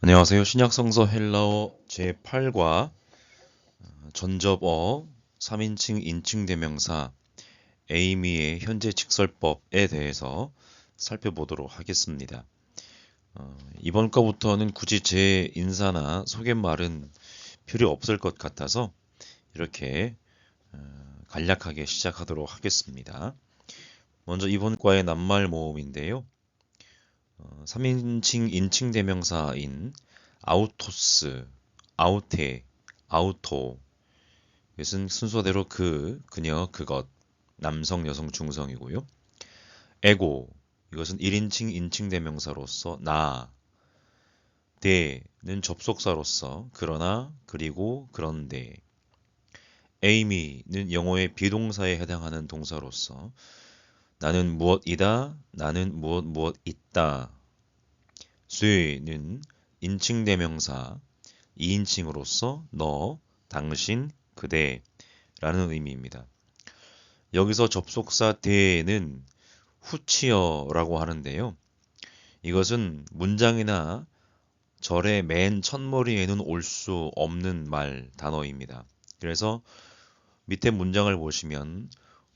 안녕하세요. 신약성서 헬라어 제8과 전접어 3인칭 인칭 대명사 에이미의 현재 직설법에 대해서 살펴보도록 하겠습니다. 이번 거부터는 굳이 제 인사나 소개말은 필요 없을 것 같아서 이렇게 간략하게 시작하도록 하겠습니다. 먼저 이번 과의 낱말 모음인데요. 3인칭 인칭 대명사인 아우토스, 아우테, 아우토. 이것은 순서대로 그녀, 그것, 남성, 여성, 중성이고요. 에고, 이것은 1인칭 인칭 대명사로서 나, 대는 접속사로서 그러나, 그리고, 그런데. 에이미는 영어의 비동사에 해당하는 동사로서 나는 무엇이다, 나는 무엇 있다. 쇠는 인칭 대명사 2인칭으로서 너, 당신, 그대라는 의미입니다. 여기서 접속사 대는 후치어라고 하는데요. 이것은 문장이나 절의 맨 첫머리에는 올 수 없는 말 단어입니다. 그래서 밑에 문장을 보시면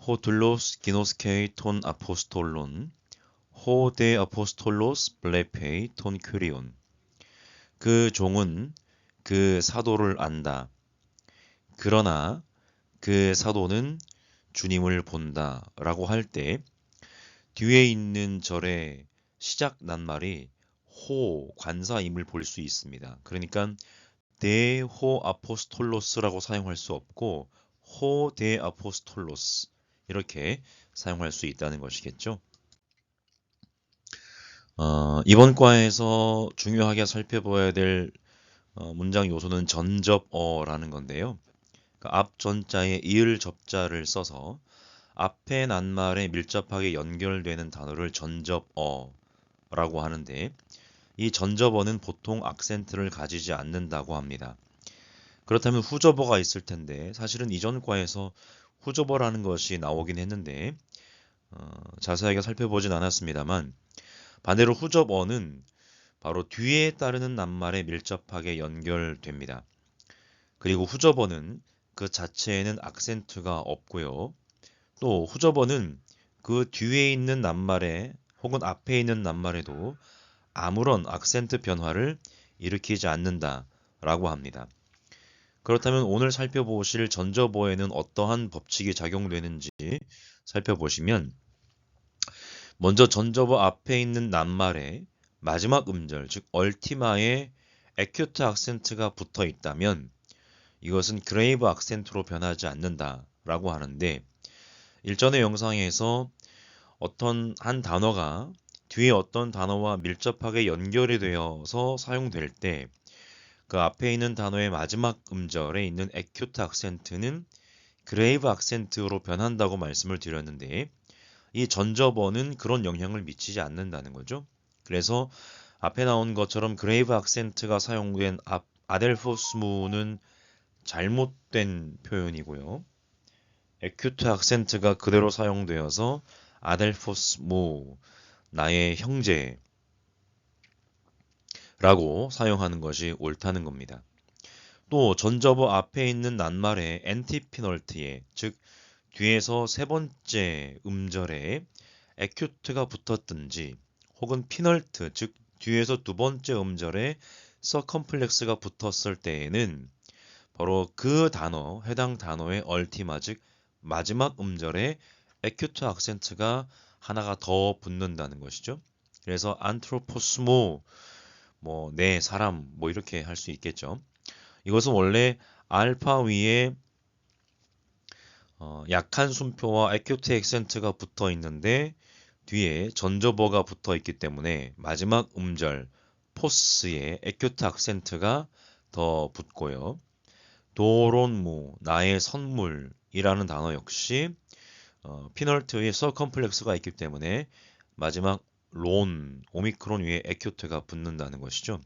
호둘로스 기노스케이 톤 아포스톨론 호데 아포스톨로스 블레페이 톤 큐리온. 그 종은 그 사도를 안다. 그러나 그 사도는 주님을 본다 라고 할 때 뒤에 있는 절의 시작 낱말이 호 관사임을 볼 수 있습니다. 그러니까 데호 아포스톨로스라고 사용할 수 없고 호 데 아포스톨로스 이렇게 사용할 수 있다는 것이겠죠. 이번 과에서 중요하게 살펴봐야 될 문장 요소는 전접어라는 건데요. 앞 전자에 이을 접자를 써서 앞에 낱말에 밀접하게 연결되는 단어를 전접어라고 하는데 이 전접어는 보통 악센트를 가지지 않는다고 합니다. 그렇다면 후접어가 있을 텐데 사실은 이전 과에서 후접어라는 것이 나오긴 했는데 자세하게 살펴보진 않았습니다만 반대로 후접어는 바로 뒤에 따르는 낱말에 밀접하게 연결됩니다. 그리고 후접어는 그 자체에는 악센트가 없고요. 또 후접어는 그 뒤에 있는 낱말에 혹은 앞에 있는 낱말에도 아무런 악센트 변화를 일으키지 않는다라고 합니다. 그렇다면 오늘 살펴보실 전접어에는 어떠한 법칙이 작용되는지 살펴보시면 먼저 전접어 앞에 있는 낱말에 마지막 음절, 즉 얼티마에 에큐트 악센트가 붙어 있다면 이것은 그레이브 악센트로 변하지 않는다라고 하는데 일전의 영상에서 어떤 한 단어가 뒤에 어떤 단어와 밀접하게 연결이 되어서 사용될 때 그 앞에 있는 단어의 마지막 음절에 있는 에큐트 악센트는 그레이브 악센트로 변한다고 말씀을 드렸는데 이 전접어는 그런 영향을 미치지 않는다는 거죠. 그래서 앞에 나온 것처럼 그레이브 악센트가 사용된 아델포스무는 잘못된 표현이고요. 에큐트 악센트가 그대로 사용되어서 아델포스무 나의 형제라고 사용하는 것이 옳다는 겁니다. 또 전접어 앞에 있는 낱말에 엔티피널트에 즉 뒤에서 세 번째 음절에 에큐트가 붙었든지 혹은 피널트 즉 뒤에서 두 번째 음절에 서컴플렉스가 붙었을 때에는 바로 그 단어 해당 단어의 얼티마 즉 마지막 음절에 에큐트 악센트가 하나가 더 붙는다는 것이죠. 그래서 안트로포스모 내 사람 이렇게 할 수 있겠죠. 이것은 원래 알파 위에 약한 순표와 에큐트 액센트가 붙어 있는데 뒤에 전접어가 붙어 있기 때문에 마지막 음절 포스에 에큐트 악센트가 더 붙고요. 도론무 나의 선물이라는 단어 역시 피널트의 서컴플렉스가 있기 때문에 마지막 론 오미크론 위에 에큐트가 붙는다는 것이죠.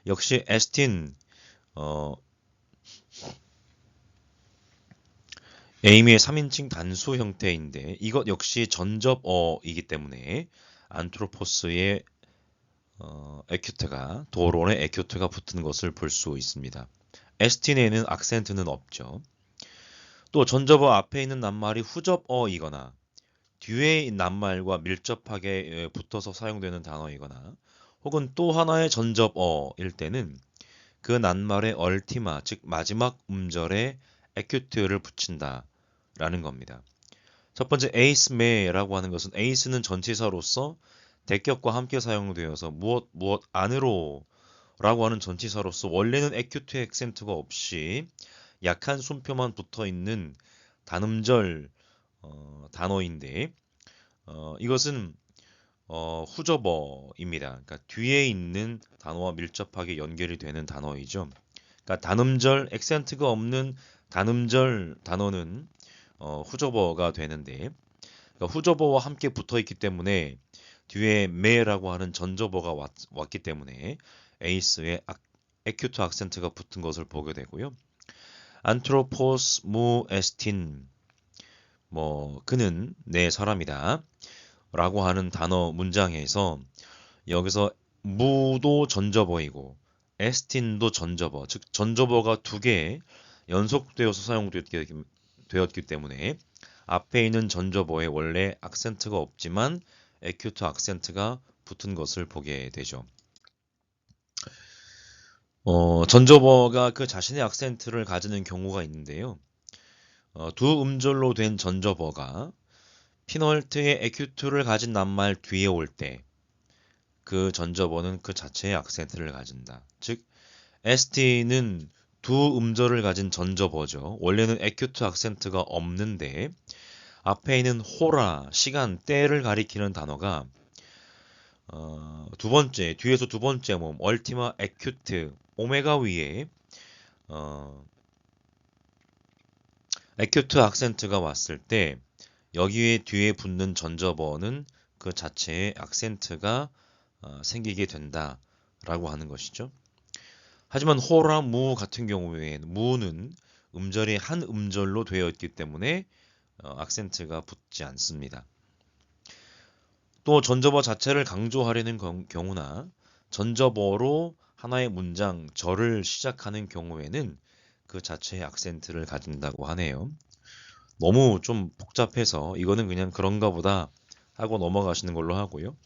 역시 에스틴 에이미의 3인칭 단수 형태인데 이것 역시 전접어이기 때문에 안트로포스의 에큐트가 도론에 에큐트가 붙은 것을 볼 수 있습니다. 에스틴에는 악센트는 없죠. 또 전접어 앞에 있는 낱말이 후접어이거나 뒤에 있는 낱말과 밀접하게 붙어서 사용되는 단어이거나 혹은 또 하나의 전접어일 때는 그 낱말의 얼티마, 즉 마지막 음절에 에큐트를 붙인다 라는 겁니다. 첫 번째 에이스메라고 하는 것은 에이스는 전치사로서 대격과 함께 사용되어서 무엇 안으로 라고 하는 전치사로서 원래는 에큐트 액센트가 없이 약한 숨표만 붙어 있는 단음절 단어인데 이것은 후접어입니다. 그러니까 뒤에 있는 단어와 밀접하게 연결이 되는 단어이죠. 그러니까 단음절 액센트가 없는 단음절 단어는 후접어가 되는데 그러니까 후접어와 함께 붙어 있기 때문에 뒤에 메라고 하는 전접어가 왔기 때문에 에이스에 에큐트 악센트가 붙은 것을 보게 되고요. 안트로포스 무 에스틴 그는 내 사람이다 라고 하는 단어 문장에서 여기서 무도 전접어이고 에스틴도 전접어, 즉 전접어가 두 개 연속되어서 사용되었기 때문에 앞에 있는 전접어에 원래 악센트가 없지만 에큐트 악센트가 붙은 것을 보게 되죠. 전접어가 그 자신의 악센트를 가지는 경우가 있는데요. 두 음절로 된 전접어가 피널트의 에큐트를 가진 낱말 뒤에 올 때 그 전접어는 그 자체의 악센트를 가진다. 즉 ST는 두 음절을 가진 전접어죠. 원래는 에큐트 악센트가 없는데 앞에 있는 호라, 시간, 때를 가리키는 단어가 두 번째, 뒤에서 두 번째 모음, 얼티마 에큐트, 오메가 위에 에큐트 악센트가 왔을 때 여기에 뒤에 붙는 전접어는 그 자체의 악센트가 생기게 된다라고 하는 것이죠. 하지만 호라 무 같은 경우에 무는 음절이 한 음절로 되어 있기 때문에 악센트가 붙지 않습니다. 또 전접어 자체를 강조하려는 경우나 전접어로 하나의 문장, 절을 시작하는 경우에는 그 자체의 악센트를 가진다고 하네요. 너무 좀 복잡해서 이거는 그냥 그런가 보다 하고 넘어가시는 걸로 하고요.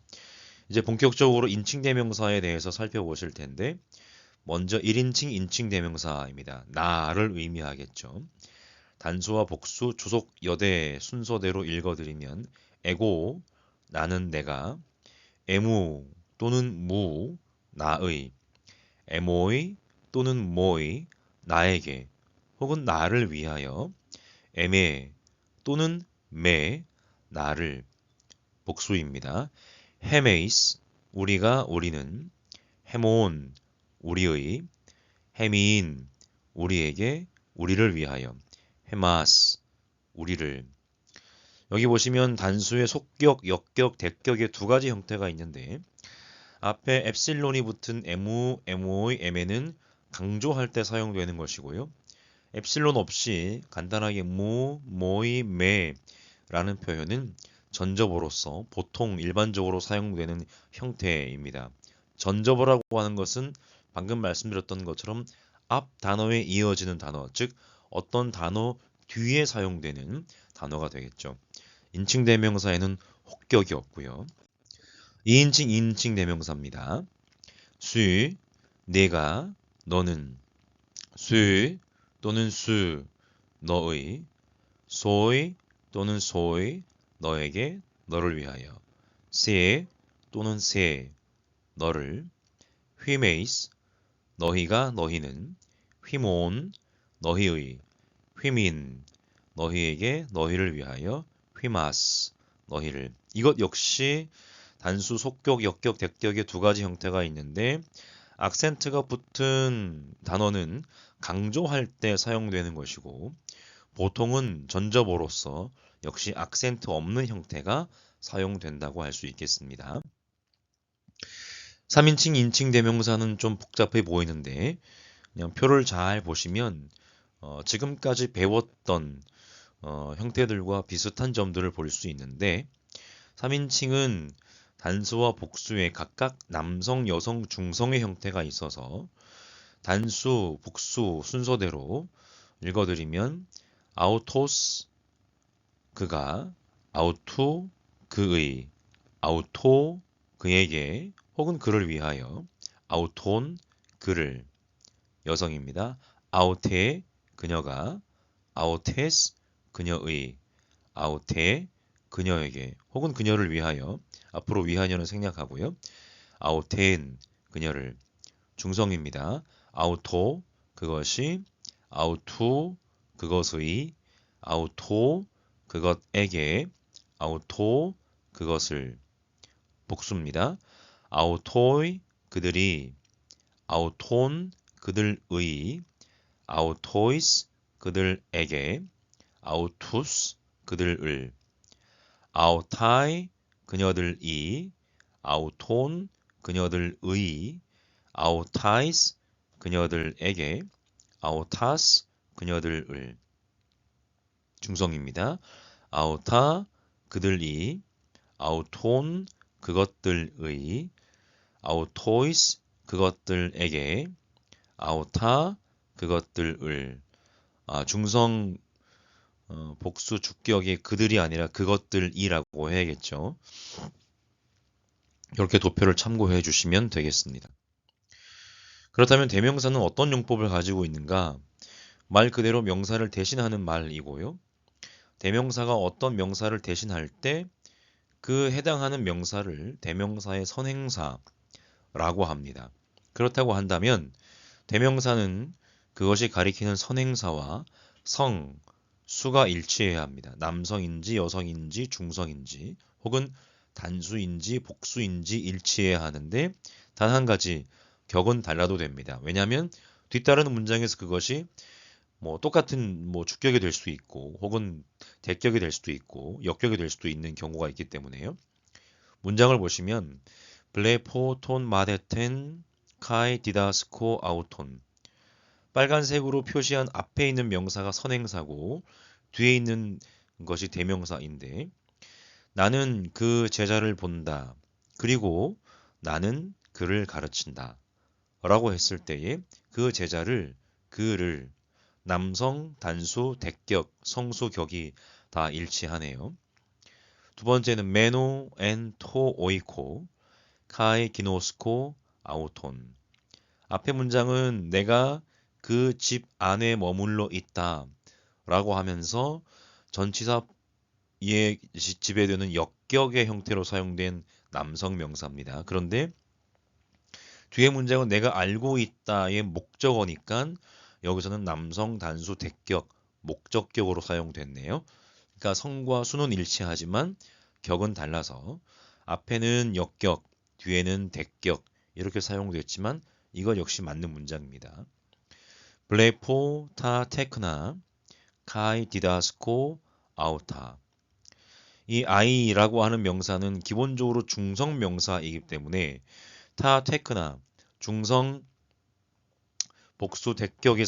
이제 본격적으로 인칭 대명사에 대해서 살펴보실 텐데 먼저 1인칭 인칭 대명사입니다. 나를 의미하겠죠. 단수와 복수, 주속, 여대 순서대로 읽어드리면 에고, 나는 내가, 에무 또는 무, 나의, 에모이 또는 모이, 나에게, 혹은 나를 위하여, 에메 또는 메, 나를, 복수입니다. 헤메이스, 우리는, 헤몬, 우리의, 헤미인, 우리에게, 우리를 위하여, 헤마스, 우리를. 여기 보시면 단수의 속격, 역격, 대격의 두 가지 형태가 있는데 앞에 엡실론이 붙은 에무, 에모의, 에메는 강조할 때 사용되는 것이고요. 엡실론 없이 간단하게 무, 모이, 메라는 표현은 전접어로서 보통 일반적으로 사용되는 형태입니다. 전접어라고 하는 것은 방금 말씀드렸던 것처럼 앞 단어에 이어지는 단어, 즉 어떤 단어 뒤에 사용되는 단어가 되겠죠. 인칭 대명사에는 혹격이 없고요. 2인칭, 2인칭 대명사입니다. 수, 내가, 너는, 수 또는 수, 너의, 소이 또는 소이, 너에게, 너를 위하여, 세 또는 세, 너를, 휘메이스, 너희가, 너희는, 휘몬, 너희의, 휘민, 너희에게, 너희를 위하여, 휘마스, 너희를. 이것 역시 단수, 속격, 역격, 대격의 두 가지 형태가 있는데 악센트가 붙은 단어는 강조할 때 사용되는 것이고 보통은 전접어로서 역시 악센트 없는 형태가 사용된다고 할 수 있겠습니다. 3인칭, 인칭 대명사는 좀 복잡해 보이는데 그냥 표를 잘 보시면 지금까지 배웠던 형태들과 비슷한 점들을 볼 수 있는데 3인칭은 단수와 복수에 각각 남성, 여성, 중성의 형태가 있어서 단수, 복수 순서대로 읽어드리면 아우토스 그가, 아우투 그의, 아우토 그에게 혹은 그를 위하여, 아우톤 그를 여성입니다. 아우테 그녀가, 아우테스 그녀의, 아우테 그녀에게 혹은 그녀를 위하여 앞으로 위하여는 생략하고요. 아우텐 그녀를 중성입니다. 아우토 그것이, 아우투 그것의, 아우토 그것에게, 아우토 그것을 복수입니다. 아우토이 그들이, 아우톤 그들의, 아우토이스 그들에게, 아우투스 그들을, 아우타이 그녀들이, 아우톤 그녀들의, 아우타이스 그녀들에게, 아우타스 그녀들을 중성입니다. 아우타 그들이, 아우톤 그것들의, 아우토이스 그것들에게, 아우타 그것들을. 중성 복수 주격이 그들이 아니라 그것들이라고 해야겠죠. 이렇게 도표를 참고해 주시면 되겠습니다. 그렇다면 대명사는 어떤 용법을 가지고 있는가? 말 그대로 명사를 대신하는 말이고요. 대명사가 어떤 명사를 대신할 때 그 해당하는 명사를 대명사의 선행사라고 합니다. 그렇다고 한다면 대명사는 그것이 가리키는 선행사와 성, 수가 일치해야 합니다. 남성인지 여성인지 중성인지 혹은 단수인지 복수인지 일치해야 하는데 단 한 가지 격은 달라도 됩니다. 왜냐하면 뒤따르는 문장에서 그것이 똑같은 주격이 될 수 있고 혹은 대격이 될 수도 있고 역격이 될 수도 있는 경우가 있기 때문에요. 문장을 보시면 블레포톤 마데텐 카이 디다스코 아우톤. 빨간색으로 표시한 앞에 있는 명사가 선행사고 뒤에 있는 것이 대명사인데 나는 그 제자를 본다. 그리고 나는 그를 가르친다. 라고 했을 때에 그 제자를, 그를 남성, 단수, 대격, 성수, 격이 다 일치하네요. 두 번째는 메노, 엔, 토, 오이코, 카이, 기노스코, 아우톤. 앞에 문장은 내가 그 집 안에 머물러 있다 라고 하면서 전치사의 지배되는 역격의 형태로 사용된 남성 명사입니다. 그런데 뒤에 문장은 내가 알고 있다의 목적어니까 여기서는 남성 단수 대격 목적격으로 사용됐네요. 그러니까 성과 수는 일치하지만 격은 달라서 앞에는 역격, 뒤에는 대격 이렇게 사용됐지만 이것 역시 맞는 문장입니다. 블레포 타 테크나 카이 디다스코 아우타. 이 아이라고 하는 명사는 기본적으로 중성 명사이기 때문에 타 테크나 중성 복수 대격이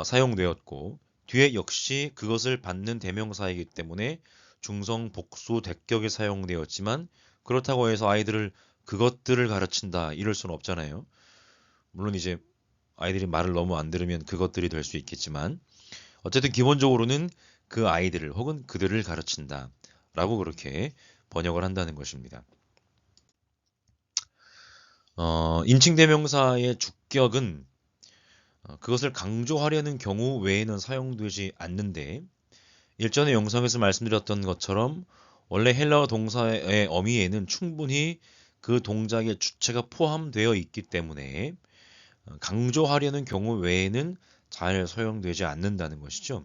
사용되었고 뒤에 역시 그것을 받는 대명사이기 때문에 중성 복수 대격이 사용되었지만 그렇다고 해서 아이들을 그것들을 가르친다 이럴 수는 없잖아요. 물론 이제 아이들이 말을 너무 안 들으면 그것들이 될 수 있겠지만 어쨌든 기본적으로는 그 아이들을 혹은 그들을 가르친다 라고 그렇게 번역을 한다는 것입니다. 인칭대명사의 주격은 그것을 강조하려는 경우 외에는 사용되지 않는데 일전의 영상에서 말씀드렸던 것처럼 원래 헬라어 동사의 어미에는 충분히 그 동작의 주체가 포함되어 있기 때문에 강조하려는 경우 외에는 잘 사용되지 않는다는 것이죠.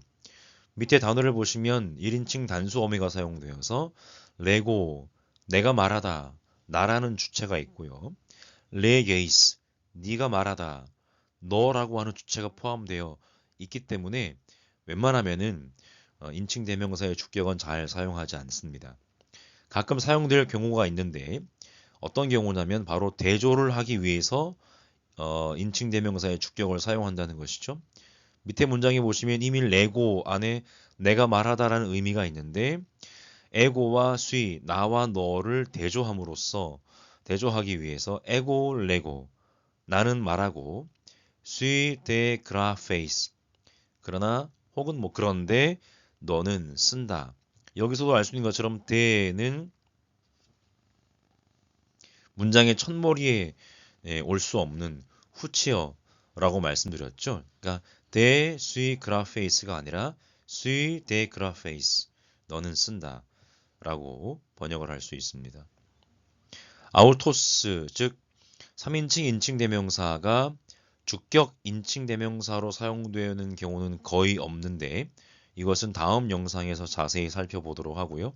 밑에 단어를 보시면 1인칭 단수 어미가 사용되어서 레고, 내가 말하다, 나라는 주체가 있고요. 레게이스, 네가 말하다, 너라고 하는 주체가 포함되어 있기 때문에 웬만하면은 인칭 대명사의 주격은 잘 사용하지 않습니다. 가끔 사용될 경우가 있는데 어떤 경우냐면 바로 대조를 하기 위해서 인칭 대명사의 주격을 사용한다는 것이죠. 밑에 문장에 보시면 이미 레고 안에 내가 말하다라는 의미가 있는데 에고와 수이, 나와 너를 대조하기 위해서 에고 레고, 나는 말하고, 수이 데 그라페이스, 그러나 혹은 뭐 그런데 너는 쓴다. 여기서도 알 수 있는 것처럼 데는 문장의 첫머리에 올 수 없는 후치어라고 말씀드렸죠. 그러니까 데 수이 그라페이스가 아니라 수이 데 그라페이스, 너는 쓴다 라고 번역을 할 수 있습니다. 아우토스, 즉 3인칭 인칭 대명사가 주격 인칭 대명사로 사용되는 경우는 거의 없는데 이것은 다음 영상에서 자세히 살펴보도록 하고요.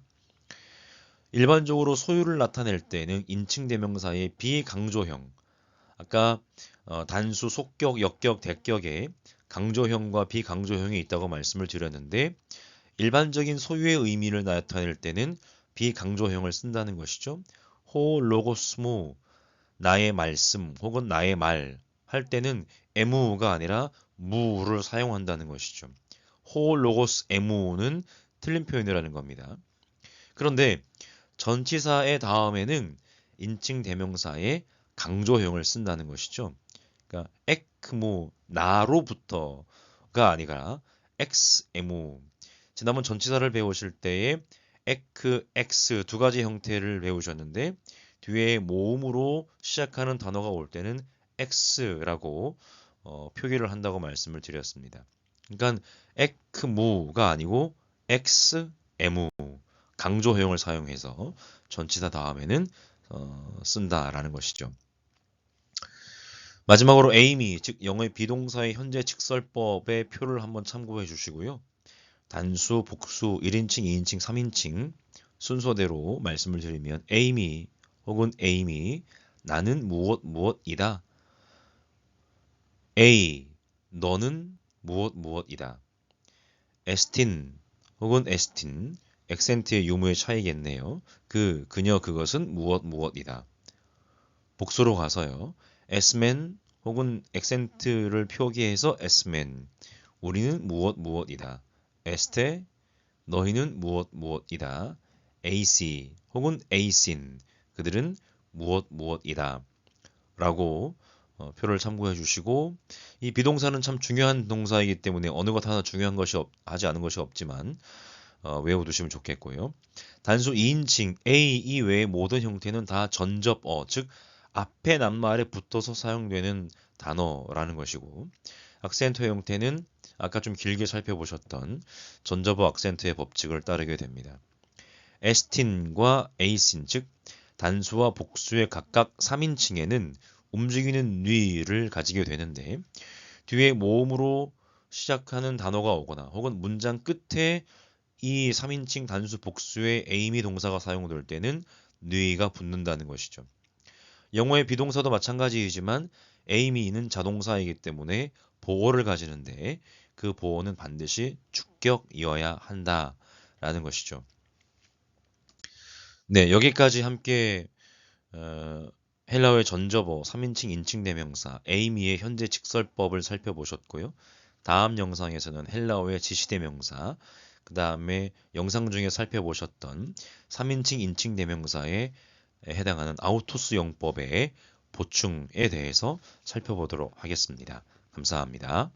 일반적으로 소유를 나타낼 때는 인칭 대명사의 비강조형, 아까 단수, 속격, 역격, 대격에 강조형과 비강조형이 있다고 말씀을 드렸는데 일반적인 소유의 의미를 나타낼 때는 비강조형을 쓴다는 것이죠. 호 로고스무, 나의 말씀 혹은 나의 말 할 때는 에무가 아니라 무를 사용한다는 것이죠. 호 로고스 에무는 틀린 표현이라는 겁니다. 그런데 전치사의 다음에는 인칭 대명사의 강조형을 쓴다는 것이죠. 그러니까 엑무, 나로부터가 아니라 엑스에무. 지난번 전치사를 배우실 때에 에크, 엑스 두 가지 형태를 배우셨는데 뒤에 모음으로 시작하는 단어가 올 때는 엑스라고 표기를 한다고 말씀을 드렸습니다. 그러니까 엑무가 아니고 엑스에무, 강조형을 사용해서 전치사 다음에는 쓴다라는 것이죠. 마지막으로 에이미, 즉 영어의 비동사의 현재 직설법의 표를 한번 참고해 주시고요. 단수, 복수, 1인칭, 2인칭, 3인칭 순서대로 말씀을 드리면 에이미 혹은 에이미, 나는 무엇이다. A, 너는 무엇이다. 에스틴 혹은 에스틴, 액센트의 유무의 차이겠네요. 그녀, 그것은 무엇이다. 복수로 가서요. 에스맨 혹은 액센트를 표기해서 에스맨, 우리는 무엇이다. 에스테, 너희는 무엇이다. AC 혹은 에이신, 그들은 무엇이다. 라고 표를 참고해 주시고, 이 비동사는 참 중요한 동사이기 때문에 어느 것 하나 중요한 것이 하지 않은 것이 없지만 외워두시면 좋겠고요. 단수 2인칭 A 이외의 모든 형태는 다 전접어, 즉 앞에 낱말에 붙어서 사용되는 단어라는 것이고, 악센트의 형태는 아까 좀 길게 살펴보셨던 전접어 악센트의 법칙을 따르게 됩니다. 에스틴과 에이신, 즉 단수와 복수의 각각 3인칭에는 움직이는 뉘를 가지게 되는데 뒤에 모음으로 시작하는 단어가 오거나 혹은 문장 끝에 이 3인칭 단수 복수의 에이미 동사가 사용될 때는 뉘가 붙는다는 것이죠. 영어의 비동사도 마찬가지이지만 에이미는 자동사이기 때문에 보어를 가지는데 그 보어는 반드시 주격이어야 한다라는 것이죠. 네, 여기까지 함께 헬라어의 전접어 3인칭 인칭 대명사 에이미의 현재 직설법을 살펴보셨고요. 다음 영상에서는 헬라어의 지시대명사, 그 다음에 영상 중에 살펴보셨던 3인칭 인칭 대명사에 해당하는 아우토스 용법의 보충에 대해서 살펴보도록 하겠습니다. 감사합니다.